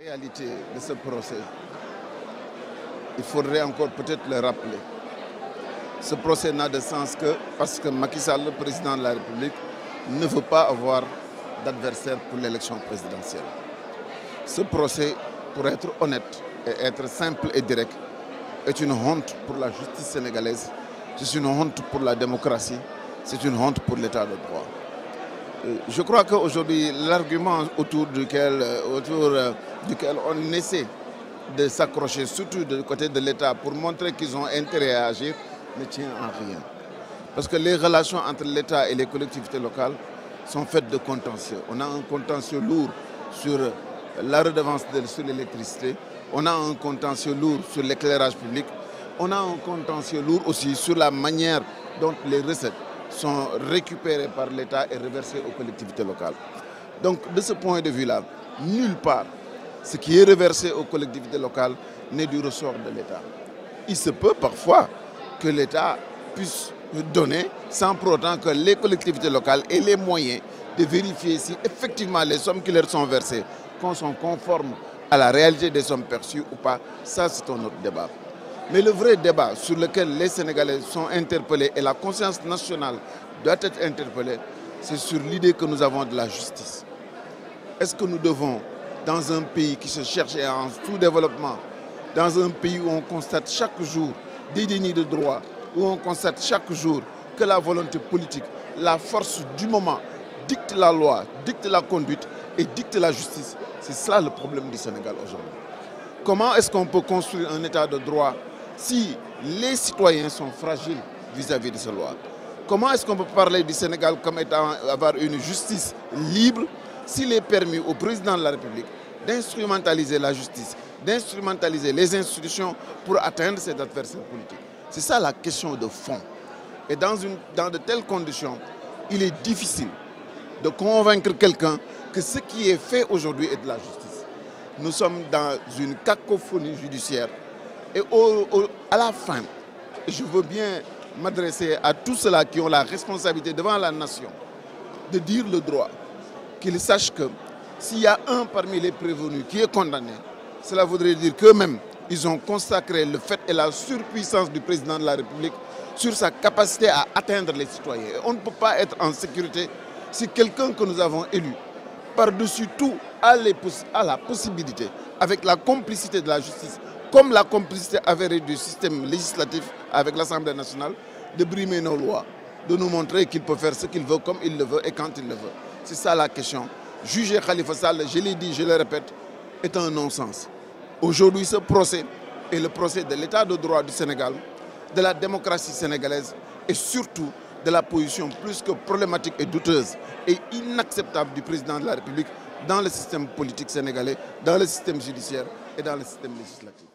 La réalité de ce procès, il faudrait encore peut-être le rappeler. Ce procès n'a de sens que parce que Macky Sall, le président de la République, ne veut pas avoir d'adversaire pour l'élection présidentielle. Ce procès, pour être honnête et être simple et direct, est une honte pour la justice sénégalaise, c'est une honte pour la démocratie, c'est une honte pour l'état de droit. Je crois qu'aujourd'hui, l'argument autour duquel on essaie de s'accrocher, surtout du côté de l'État, pour montrer qu'ils ont intérêt à agir, ne tient en rien. Parce que les relations entre l'État et les collectivités locales sont faites de contentieux. On a un contentieux lourd sur la redevance sur l'électricité, on a un contentieux lourd sur l'éclairage public, on a un contentieux lourd aussi sur la manière dont les recettes sont récupérées par l'État et reversées aux collectivités locales. Donc de ce point de vue-là, nulle part ce qui est reversé aux collectivités locales n'est du ressort de l'État. Il se peut parfois que l'État puisse donner sans pour autant que les collectivités locales aient les moyens de vérifier si effectivement les sommes qui leur sont versées sont conformes à la réalité des sommes perçues ou pas. Ça, c'est un autre débat. Mais le vrai débat sur lequel les Sénégalais sont interpellés et la conscience nationale doit être interpellée, c'est sur l'idée que nous avons de la justice. Est-ce que nous devons, dans un pays qui se cherche en sous-développement, dans un pays où on constate chaque jour des dénis de droit, où on constate chaque jour que la volonté politique, la force du moment dicte la loi, dicte la conduite et dicte la justice, c'est cela le problème du Sénégal aujourd'hui. Comment est-ce qu'on peut construire un état de droit si les citoyens sont fragiles vis-à-vis de ces lois? Comment est-ce qu'on peut parler du Sénégal comme étant avoir une justice libre s'il est permis au président de la République d'instrumentaliser la justice, d'instrumentaliser les institutions pour atteindre ses adversaires politiques? C'est ça la question de fond. Et dans de telles conditions, il est difficile de convaincre quelqu'un que ce qui est fait aujourd'hui est de la justice. Nous sommes dans une cacophonie judiciaire. Et à la fin, je veux bien m'adresser à tous ceux-là qui ont la responsabilité devant la nation de dire le droit, qu'ils sachent que s'il y a un parmi les prévenus qui est condamné, cela voudrait dire qu'eux-mêmes, ils ont consacré le fait et la surpuissance du président de la République sur sa capacité à atteindre les citoyens. Et on ne peut pas être en sécurité si quelqu'un que nous avons élu, par-dessus tout, a la possibilité, avec la complicité de la justice, comme la complicité avérée du système législatif avec l'Assemblée nationale, de brimer nos lois, de nous montrer qu'il peut faire ce qu'il veut, comme il le veut et quand il le veut. C'est ça la question. Juger Khalifa Sall, je l'ai dit, je le répète, est un non-sens. Aujourd'hui, ce procès est le procès de l'état de droit du Sénégal, de la démocratie sénégalaise et surtout de la position plus que problématique et douteuse et inacceptable du président de la République dans le système politique sénégalais, dans le système judiciaire et dans le système législatif.